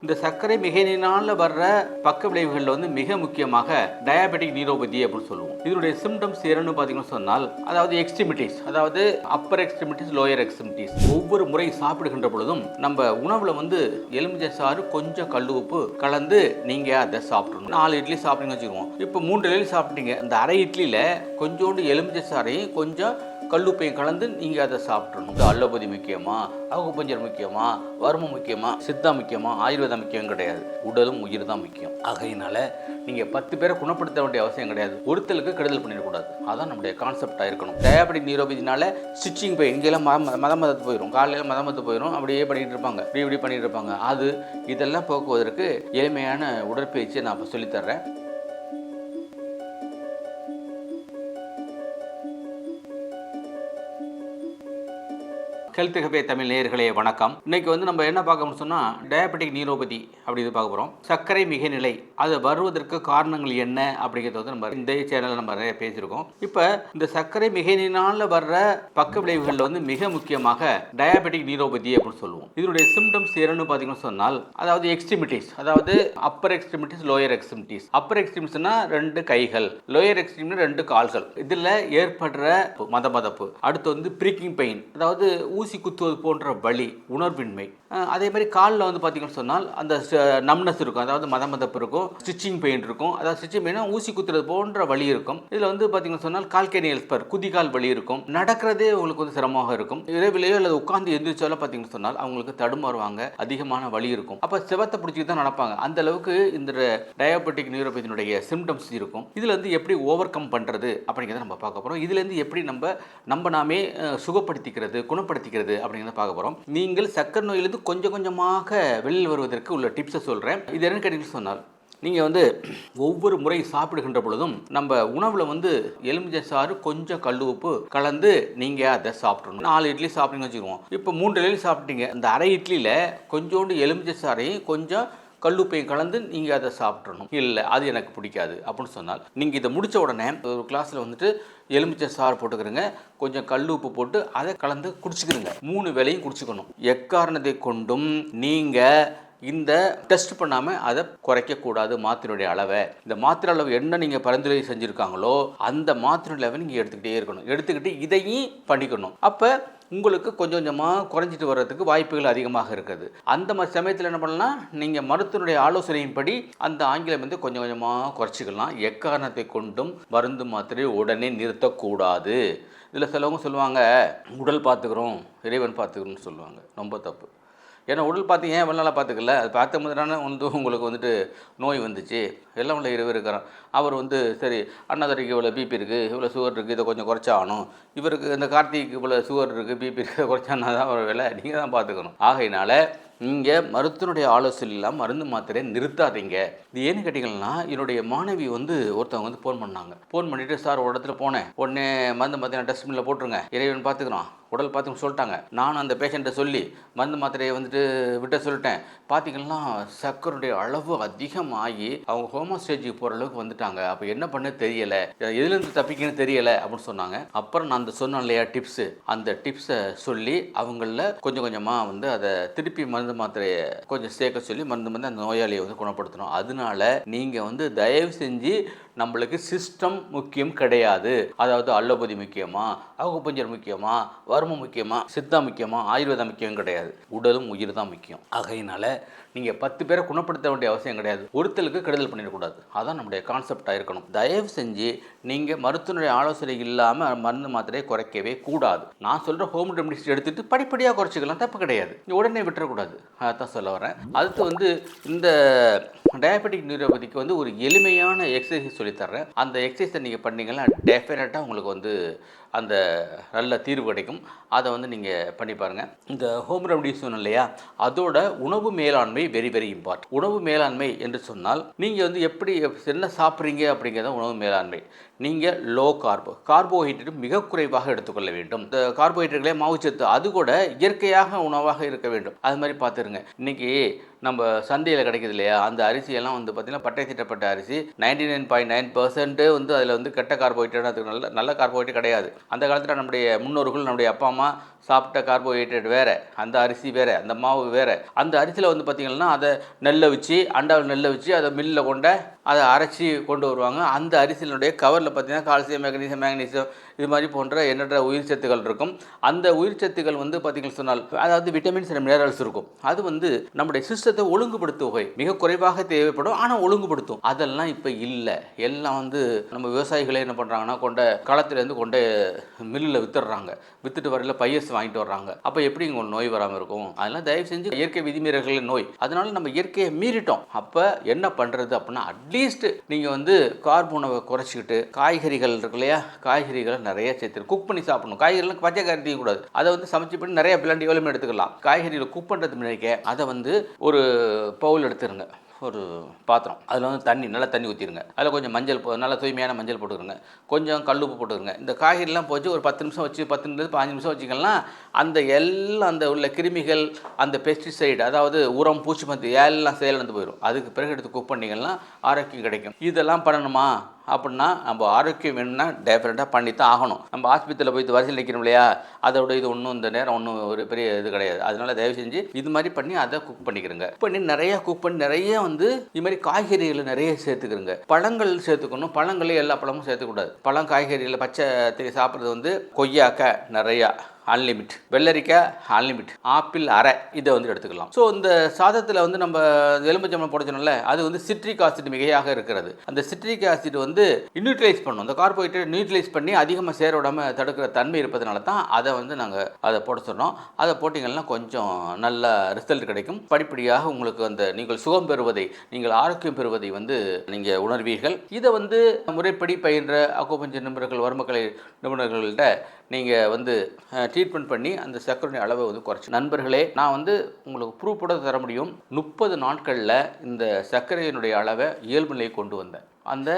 இந்த சர்க்கரை மிகையினால் வர்ற பக்க விளைவுகளில் மிக முக்கியமாக டயாபெட்டிக் நியூரோபதி அப்படின்னு சொல்லுவோம். இதனுடைய சிம்டம்ஸ் என்னன்னு பார்த்தீங்கன்னு சொன்னால், அதாவது எக்ஸ்ட்ரிமிட்டிஸ், அதாவது அப்பர் எக்ஸ்ட்ரிமிட்டிஸ், லோயர் எக்ஸ்ட்ரிமிட்டிஸ். ஒவ்வொரு முறை சாப்பிடுகின்ற பொழுதும் நம்ம உணவுல எலுமிச்சை சாறு கொஞ்சம் கல் உப்பு கலந்து நீங்க அதை சாப்பிடணும். 4 இட்லி சாப்பிட்டீங்கன்னு வச்சுக்குவோம். இப்போ 3 இட்லி சாப்பிட்டீங்க, இந்த அரை இட்லியில கொஞ்சோண்டு எலுமிச்சை சாறையும் கொஞ்சம் கல்லுப்பையும் கலந்து நீங்கள் அதை சாப்பிட்றணும். இந்த அலோபதி முக்கியமா, அகுபஞ்சர் முக்கியமா, வர்மம் முக்கியமா, சித்தா முக்கியமா, ஆயுர்வேதம் முக்கியம் கிடையாது. உடலும் உயிர் தான் முக்கியம். ஆகையினால நீங்கள் 10 பேரை குணப்படுத்த வேண்டிய அவசியம் கிடையாது. ஒருத்தருக்கு கெடுதல் பண்ணிடக்கூடாது. அதான் நம்முடைய கான்செப்டாக இருக்கணும். டயாபெட்டிக் நியூரோபதினால ஸ்டிச்சிங் போய் இங்கெல்லாம் மதமதத்து போயிடும், காலையில் மதமத்து போயிடும், அப்படியே பண்ணிட்டு இருப்பாங்க, இப்படி பண்ணிட்டு இருப்பாங்க. இதெல்லாம் போக்குவதற்கு எளிமையான உடற்பயிற்சியை நான் இப்போ சொல்லித்தர்றேன். ஹெல்த் கஃபே தமிழ் நேயர்களே வணக்கம். இன்னைக்கு நம்ம என்ன பார்க்கணும்னு சொன்னால், டயாபெட்டிக் நியூரோபதி அப்படின்னு பார்க்க போகிறோம். சர்க்கரை மிகை நிலை, அது வருவதற்கு காரணங்கள் என்ன அப்படிங்கிறத நம்ம இந்த சேனலில் நம்ம நிறைய பேசியிருக்கோம். இப்போ இந்த சர்க்கரை மிகையினால் வர்ற பக்க விளைவுகளில் மிக முக்கியமாக டயாபெட்டிக் நியூரோபதி அப்படின்னு சொல்லுவோம். இதனுடைய சிம்டம்ஸ் என்னன்னு பார்த்தீங்கன்னு சொன்னால், அதாவது எக்ஸ்ட்ரிமிட்டிஸ், அதாவது upper extremities, lower extremities. Upper எக்ஸ்ட்ரிமிட்டிஸ்னா 2 கைகள், லோயர் எக்ஸ்ட்ரிமிட்டி 2 கால்கள். இதில் ஏற்படுற மதமதப்பு, அடுத்து பிரீக்கிங் பெயின், அதாவது ஊசி குத்துவது போன்ற வலி, உணர்வின்மை. அதே மாதிரி காலில் பார்த்தீங்கன்னு சொன்னால் அந்த நம்னஸ் இருக்கும், அதாவது மதமதப்பு இருக்கும், ஸ்டிச்சிங் பெயின் இருக்கும். அதாவது ஸ்டிச்சிங் பெயினா ஊசி குத்துறது போன்ற வலி இருக்கும். இதில் பார்த்தீங்கன்னு சொன்னால் கால்கேனியல் ஸ்பர், குதிகால் வலி இருக்கும். நடக்கிறதே உங்களுக்கு சிரமமாக இருக்கும். இரவிலேயோ அல்லது உட்கார்ந்து எந்திரிச்சாலோ பார்த்தீங்கன்னு சொன்னால் அவங்களுக்கு தடுமாறுவாங்க, அதிகமான வலி இருக்கும். அப்போ சிவத்தை பிடிச்சிட்டு தான் நடப்பாங்க. அந்த அளவுக்கு இந்த டயாபெட்டிக் நியூரோபதியினுடைய சிம்டம்ஸ் இருக்கும். இதில் எப்படி ஓவர் கம் பண்ணுறது அப்படிங்கிறத நம்ம பார்க்க போகிறோம். இதுலேருந்து எப்படி நம்ம நாமே சுகப்படுத்திக்கிறது, குணப்படுத்திக்கிறது அப்படிங்கிறத பார்க்க போகிறோம். நீங்கள் சக்கரை நோயிலிருந்து கொஞ்சம் கொஞ்சமாக வெளியில் வருவதற்கு உள்ள டிப்ஸை சொல்கிறேன். இது என்ன கேட்டீங்கன்னு சொன்னால், நீங்கள் ஒவ்வொரு முறை சாப்பிடுகின்ற பொழுதும் நம்ம உணவில் எலுமிச்சை சாறு கொஞ்சம் கல் உப்பு கலந்து நீங்கள் அதை சாப்பிடணும். 4 இட்லி சாப்பிட்டீங்கன்னு வச்சுக்குவோம். இப்போ 3 இட்லி சாப்பிட்டீங்க, இந்த அரை இட்லியில் கொஞ்சோண்டு எலுமிச்சை சாறையும் கொஞ்சம் கல்லுப்பையும் கலந்து நீங்கள் அதை சாப்பிட்றணும். இல்லை அது எனக்கு பிடிக்காது அப்படின்னு சொன்னால், நீங்கள் இதை முடித்த உடனே ஒரு கிளாஸில் எலுமிச்சை சாறு போட்டுக்கிறங்க, கொஞ்சம் கல் உப்பு போட்டு அதை கலந்து குடிச்சுக்கிறங்க. 3 வேளையும் குடிச்சுக்கணும். எக்காரணத்தை கொண்டும் நீங்கள் இந்த டெஸ்ட் பண்ணாமல் அதை குறைக்கக்கூடாது. மாத்திரையுடைய அளவை, இந்த மாத்திரை அளவு என்ன நீங்கள் பரிந்துரை செஞ்சுருக்காங்களோ அந்த மாத்திரை அளவை நீங்கள் எடுத்துக்கிட்டே இருக்கணும். எடுத்துக்கிட்டு இதையும் பண்ணிக்கணும். அப்போ உங்களுக்கு கொஞ்சம் கொஞ்சமாக குறைஞ்சிட்டு வர்றதுக்கு வாய்ப்புகள் அதிகமாக இருக்குது. அந்த மாதிரி சமயத்தில் என்ன பண்ணலாம், நீங்கள் மருத்துவனுடைய ஆலோசனையின்படி அந்த ஆங்கிலம் கொஞ்சம் கொஞ்சமாக குறைச்சிக்கலாம். எக்காரணத்தை கொண்டும் மருந்து மாத்திரை உடனே நிறுத்தக்கூடாது. இதில் சிலவங்க சொல்லுவாங்க, உடல் பார்த்துக்கிறோம் இறைவன் பார்த்துக்கிறோம்னு சொல்லுவாங்க. ரொம்ப தப்பு. ஏன்னா உடல் பார்த்து ஏன் வெள்ளால் பார்த்துக்கல, அது பார்த்த முதலான உங்களுக்கு நோய் வந்துச்சு. எல்லாம் உள்ள இறைவன் இருக்கிறான். அவர் சரி அண்ணாதுரைக்கு இவ்வளோ பிபி இருக்குது, இவ்வளோ சுகர் இருக்குது, இதை கொஞ்சம் குறைச்சாகணும். இவருக்கு இந்த கார்த்திக்கு இவ்வளோ சுகர் இருக்குது, பிபி இருக்குது, குறைச்சானா தான் ஒரு வேலை, நீங்கள் தான் பார்த்துக்கணும். ஆகையினால நீங்கள் மருத்துவனுடைய ஆலோசனை இல்லாமல் மருந்து மாத்திரை நிறுத்தாதீங்க. இது ஏன்னு கேட்டிங்கன்னா, என்னுடைய மாணவி ஒருத்தவங்க ஃபோன் பண்ணாங்க. ஃபோன் பண்ணிவிட்டு, சார் ஒரு இடத்துல போனேன், உடனே மருந்து மாத்திரை டஸ்ட்பினில் போட்டுருங்க, இறைவன் பார்த்துக்கிறோம், உடல் பார்த்துன்னு சொல்லிட்டாங்க. நானும் அந்த பேஷண்ட்டை சொல்லி மருந்து மாத்திரையை விட்ட சொல்லிட்டேன். பார்த்திங்கன்னா சர்க்கரையுடைய அளவு அதிகமாகி அவங்க ஹோமோ ஸ்டேஜுக்கு போகிற அளவுக்கு வந்துட்டாங்க. அப்போ என்ன பண்ண தெரியலை, எதுலேருந்து தப்பிக்கணும்னு தெரியலை அப்படின்னு சொன்னாங்க. அப்புறம் நான் சொன்னேன் இல்லையா டிப்ஸு, அந்த டிப்ஸை சொல்லி அவங்கள கொஞ்சம் கொஞ்சமாக அதை திருப்பி மருந்து மாத்திரையை கொஞ்சம் சேர்க்க சொல்லி மருந்து அந்த நோயாளியை குணப்படுத்தணும். அதனால நீங்கள் தயவு செஞ்சு, நம்மளுக்கு சிஸ்டம் முக்கியம் கிடையாது. அதாவது அலோபதி முக்கியமா, அகுபஞ்சர் முக்கியமா, வர்மம் முக்கியமா, சித்தா முக்கியமா, ஆயுர்வேதம் முக்கியம் கிடையாது. உடலும் உயிர் தான் முக்கியம். ஆகையினால நீங்கள் 10 பேரை குணப்படுத்த வேண்டிய அவசியம் கிடையாது. ஒருத்தருக்கு கெடுதல் பண்ணிடக்கூடாது. அதான் நம்முடைய கான்செப்டாக இருக்கணும். தயவு செஞ்சு நீங்கள் மருத்துவனுடைய ஆலோசனை இல்லாமல் மருந்து மாத்திரையை குறைக்கவே கூடாது. நான் சொல்கிற ஹோம் ரெமிடிஸ் எடுத்துகிட்டு படிப்படியாக குறைச்சிக்கலாம், தப்பு கிடையாது. உடனே விட்டுறக்கூடாது. அதான் சொல்ல வரேன். அடுத்து இந்த டயாபெட்டிக் நியூரோபதிக்கு ஒரு எளிமையான எக்ஸசைஸ் சொல்லித்தர்றேன். அந்த எக்ஸசைஸை நீங்கள் பண்ணிங்கன்னா டெஃபினட்டாக உங்களுக்கு அந்த நல்ல தீர்வு கிடைக்கும். அதை நீங்கள் பண்ணி பாருங்கள். இந்த ஹோம் ரெமடிஸ் சொன்னோம் இல்லையா, அதோட உணவு மேலாண்மை வெரி வெரி இம்பார்ட்டன்ட். உணவு மேலாண்மை என்று சொன்னால், நீங்கள் எப்படி என்ன சாப்பிட்றீங்க அப்படிங்கிறத உணவு மேலாண்மை. நீங்கள் லோ கார்போஹைட்ரேட் மிக குறைவாக எடுத்துக்கொள்ள வேண்டும். இந்த கார்போஹைட்ரேட்களே மாவுச்சத்து, அது கூட இயற்கையாக உணவாக இருக்க வேண்டும். அது மாதிரி பார்த்துருங்க. இன்றைக்கி நம்ம சந்தையில் கிடைக்குது இல்லையா, அந்த அரிசியெல்லாம் வந்து பார்த்திங்கன்னா பட்டை தீட்டப்பட்ட அரிசி. 99.9% வந்து அதில் வந்து கெட்ட கார்போஹைட்ரேட், அதுக்கு நல்ல நல்ல கார்போஹைட்ரேட் கிடையாது. அந்த காலத்தில் நம்முடைய முன்னோர்கள், நம்முடைய அப்பா அம்மா சாப்பிட்ட கார்போஹைட்ரேட் வேறு, அந்த அரிசி வேறு, அந்த மாவு வேறு. அந்த அரிசியில் வந்து பார்த்திங்கன்னா அதை நெல்லை வச்சு, அண்டாவில் நெல்லை வச்சு அதை மில்லில் கொண்டு அதை அரைச்சி கொண்டு வருவாங்க. அந்த அரிசியினுடைய கவரில் பார்த்திங்கன்னா கால்சியம், மேக்னீசியம் இது மாதிரி போன்ற எண்ணற்ற உயிர் சத்துக்கள் இருக்கும். அந்த உயிர் சத்துக்கள் வந்து பார்த்திங்கன்னு சொன்னால், அதாவது விட்டமின்ஸ் அண்ட் மினரல்ஸ் இருக்கும். அது வந்து நம்முடைய சிஸ்டத்தை ஒழுங்குபடுத்தும், மிக குறைவாக தேவைப்படும், ஆனால் ஒழுங்குபடுத்தும். அதெல்லாம் இப்போ இல்லை. எல்லாம் வந்து நம்ம விவசாயிகளே என்ன பண்ணுறாங்கன்னா, கொண்ட களத்துலேருந்து கொண்டு மில்லில் வித்துடுறாங்க. வித்துட்டு வரையில் பையஸ் வாங்கிட்டு வர்றாங்க. அப்போ எப்படி உங்களுக்கு நோய் வராமல் இருக்கும்? அதெல்லாம் தயவு செஞ்சு இயற்கை விதிமீறல்கள் நோய். அதனால நம்ம இயற்கையை மீறிட்டோம். அப்போ என்ன பண்ணுறது அப்படின்னா, அட்லீஸ்ட் நீங்கள் வந்து கார்ப் உணவை குறைச்சிக்கிட்டு காய்கறிகள் இருக்கு இல்லையா, காய்கறிகளை நிறைய சேர்த்து குக் பண்ணி சாப்பிடணும். காய்கறிலாம் பச்சை காய்கறி தீயக்கூடாது. அதை வந்து சமைச்சு பண்ணி நிறைய பிளாண்டி எவ்வளோ எடுத்துக்கலாம். காய்கறிகளை குக் பண்ணுறது முன்னாடி அதை வந்து ஒரு பவுல் எடுத்துருங்க, ஒரு பாத்திரம். அதில் வந்து தண்ணி, நல்லா தண்ணி ஊற்றிடுங்க. அதில் கொஞ்சம் மஞ்சள் நல்லா தூய்மையான மஞ்சள் போட்டுருங்க, கொஞ்சம் கல்லுப்பு போட்டுருங்க. இந்த காய்கறிலாம் போச்சு ஒரு 10 நிமிஷம் வச்சு, 10-15 நிமிஷம் வச்சுக்கலாம். அந்த எல்லாம் அந்த உள்ள கிருமிகள், அந்த பெஸ்டிசைடு, அதாவது உரம், பூச்சிமருந்து எல்லாம் செயலிழந்து போயிடும். அதுக்கு பிறகு எடுத்து குக் பண்ணிங்கன்னா ஆரோக்கியம் கிடைக்கும். இதெல்லாம் பண்ணணுமா அப்படின்னா, நம்ம ஆரோக்கியம் வேணும்னா டெஃபினட்டாக பண்ணித்தான் ஆகணும். நம்ம ஆஸ்பத்திரியில் போய் வரிசையில் நிற்கணும் இல்லையா, அதோட இது ஒன்றும் இந்த நேரம் ஒன்றும் ஒரு பெரிய இது கிடையாது. அதனால தயவு செஞ்சு இது மாதிரி பண்ணி அதை குக் பண்ணிக்கிறங்க. பண்ணி நிறையா குக் பண்ணி நிறைய வந்து இது மாதிரி காய்கறிகளை நிறைய சேர்த்துக்கிறங்க. பழங்கள் சேர்த்துக்கணும். பழங்களே எல்லா பழமும் சேர்த்துக்கூடாது. பழம் காய்கறிகளை பச்சை சாப்பிட்றது வந்து கொய்யாக்காய் நிறையா அன்லிமிட், வெள்ளரிக்காய் அன்லிமிட், ஆப்பிள் அரை, இதை வந்து எடுத்துக்கலாம். ஸோ இந்த சாதத்தில் வந்து நம்ம எலுமிச்சம்பழம் போடச்சோம்ல, அது வந்து சிட்ரிக் ஆசிட் மிகையாக இருக்கிறது. அந்த சிட்ரிக் ஆசிட் வந்து நியூட்ரலைஸ் பண்ணும். அந்த கார்போஹைட்ரேட் நியூட்ரலைஸ் பண்ணி அதிகமாக சேர விடாமல் தடுக்கிற தன்மை இருப்பதனால தான் அதை வந்து நாங்கள் அதை போட சொன்னோம். அதை போட்டிங்கன்னா கொஞ்சம் நல்ல ரிசல்ட் கிடைக்கும். படிப்படியாக உங்களுக்கு அந்த நீங்கள் சுகம் பெறுவதை, நீங்கள் ஆரோக்கியம் பெறுவதை வந்து நீங்கள் உணர்வீர்கள். இதை வந்து முறைப்படி பயின்ற அக்குபஞ்சர் நிபுணர்கள், வருமக்கலை நிபுணர்கள்ட்ட நீங்கள் வந்து ட்ரீட்மெண்ட் பண்ணி அந்த சர்க்கரை அளவை வந்து குறைச்சி. நண்பர்களே, நான் வந்து உங்களுக்கு ப்ரூஃப் கூட தர முடியும். 30 நாட்களில் இந்த சர்க்கரையினுடைய அளவை இயல்பு நிலையை கொண்டு வந்தேன். அந்த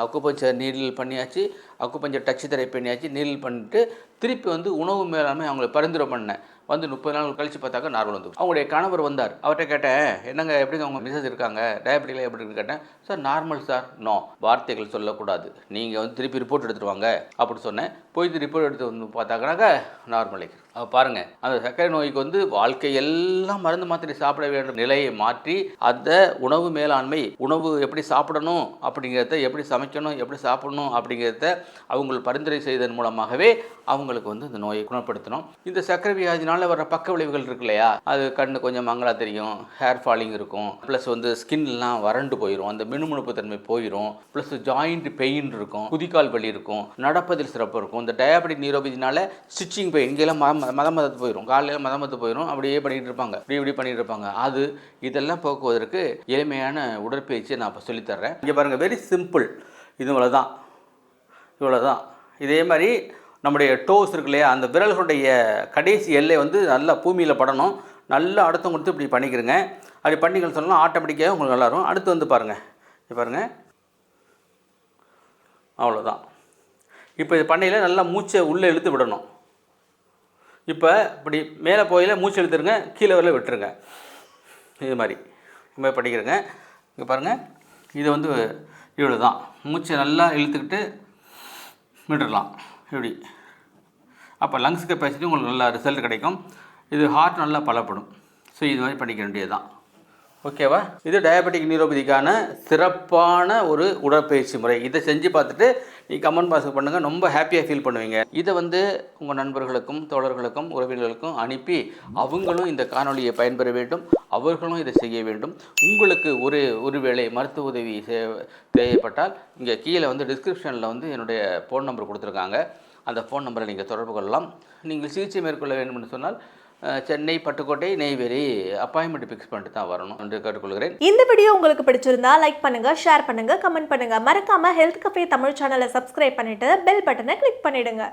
அக்குபஞ்சர் நீடில் பண்ணியாச்சு, அக்குபஞ்சர் டச்சு தெரப்பி பண்ணியாச்சு, நீடில் பண்ணிட்டு திருப்பி வந்து உணவு மேலாண்மை அவங்களை பரிந்துரை பண்ணேன். வந்து 30 நாள் கழித்து பார்த்தாக்க நார்மல் வந்து. அவங்களுடைய கணவர் வந்தார். அவர்கிட்ட கேட்டேன், என்னங்க எப்படிங்க அவங்க மிஸ்ஸஸ் இருக்காங்க, டயபெட்டிக்கில் எப்படி இருக்குன்னு கேட்டேன். Sir normal sir. நோ, வார்த்தைகள் சொல்லக்கூடாது, நீங்கள் வந்து திருப்பி ரிப்போர்ட் எடுத்துகிட்டு வாங்க அப்படி சொன்னேன். போய் ரிப்போர்ட் எடுத்து வந்து பார்த்தாக்கனாக்க நார்மலை. பாருங்கள், அந்த சர்க்கரை நோய்க்கு வந்து வாழ்க்கை எல்லாம் மருந்து மாத்திரை சாப்பிட வேண்டும் நிலையை மாற்றி அந்த உணவு மேலாண்மை, உணவு எப்படி சாப்பிடணும் அப்படிங்கிறத, எப்படி சமைக்கணும், எப்படி சாப்பிடணும் அப்படிங்கிறத அவங்க பரிந்துரை செய்ததன் மூலமாகவே அவங்களுக்கு வந்து இந்த நோயை குணப்படுத்தணும். இந்த சர்க்கரை வியாதினால் வர பக்க விளைவுகள் இருக்கு இல்லையா, அது கண்ணு கொஞ்சம் மங்களா தெரியும், ஹேர் ஃபாலிங் இருக்கும், ப்ளஸ் வந்து ஸ்கின்லாம் வறண்டு போயிடும், அந்த மினுமுணுப்பு தன்மை போயிடும், ப்ளஸ் ஜாயிண்ட் பெயின் இருக்கும், குதிக்கால் வலி இருக்கும், நடப்பதில் சிறப்பு இருக்கும். இந்த டயாபெட்டிக் நியூரோபதினால ஸ்டிச்சிங் பெயின் இங்கெல்லாம் மதமதத்து போயிடும், காலையில் மதமத்து போயிடும், அப்படியே பண்ணிகிட்டு இருப்பாங்க, இப்படி பண்ணிகிட்டு இருப்பாங்க. அது இதெல்லாம் போக்குவதற்கு எளிமையான உடற்பயிற்சியை நான் இப்போ சொல்லித்தர்றேன். இங்கே பாருங்கள், வெரி சிம்பிள். இது இவ்வளோதான். இதே மாதிரி நம்முடைய டோஸ் இருக்கு இல்லையா, அந்த விரல்களுடைய கடைசி எல்லை வந்து நல்லா பூமியில் படணும். நல்லா அழுத்தம் கொடுத்து இப்படி பண்ணிக்கிறங்க. அப்படி பண்ணிங்கன்னு சொன்னால் ஆட்டோமேட்டிக்காக உங்களுக்கு நல்லாயிருக்கும். அடுத்து வந்து பாருங்கள், அவ்வளோதான். இப்போ இது பண்ணையில் நல்லா மூச்சை உள்ளே இழுத்து விடணும். இப்போ இப்படி மேலே போயில மூச்சு இழுத்துருங்க, கீழே வரல விட்டுருங்க. இது மாதிரி பண்ணிக்கிறங்க. இங்கே பாருங்கள், இது வந்து இவ்வளோ தான். மூச்சை நல்லா இழுத்துக்கிட்டு விட்டுடலாம் இப்படி. அப்போ லங்ஸ் கெப்பாசிட்டி உங்களுக்கு நல்லா ரிசல்ட் கிடைக்கும். இது ஹார்ட் நல்லா பலப்படும். ஸோ இது மாதிரி பண்ணிக்க வேண்டியது தான். ஓகேவா? இது டயபெட்டிக் நியூரோபதிக்கான சிறப்பான ஒரு உடற்பயிற்சி முறை. இதை செஞ்சு பார்த்துட்டு நீங்கள் கமெண்ட் பாக்ஸ் பண்ணுங்கள். ரொம்ப ஹாப்பியாக ஃபீல் பண்ணுவீங்க. இதை வந்து உங்கள் நண்பர்களுக்கும், தோழர்களுக்கும், உறவினர்களுக்கும் அனுப்பி அவங்களும் இந்த காணொலியை பயன்பெற வேண்டும், அவர்களும் இதை செய்ய வேண்டும். உங்களுக்கு ஒருவேளை மருத்துவ உதவி தேவைப்பட்டால் இங்கே கீழே வந்து டிஸ்கிரிப்ஷனில் வந்து என்னுடைய ஃபோன் நம்பர் கொடுத்துருக்காங்க. அந்த ஃபோன் நம்பரை நீங்கள் தொடர்பு கொள்ளலாம். நீங்கள் சிகிச்சை மேற்கொள்ள வேண்டும் என்று சொன்னால் சென்னை, பட்டுக்கோட்டை, நெய்வேலி அப்பாயின்மெண்ட் ஃபிக்ஸ் பண்ணிட்டு தான் வரணும் என்று கேட்டுக்கொள்கிறேன். இந்த வீடியோ உங்களுக்கு பிடிச்சிருந்தா லைக் பண்ணுங்க, ஷேர் பண்ணுங்க, கமெண்ட் பண்ணுங்க. மறக்காம ஹெல்த் கஃபே தமிழ் சேனலை சப்ஸ்கிரைப் பண்ணிட்டு பெல் பட்டனை கிளிக் பண்ணிடுங்க.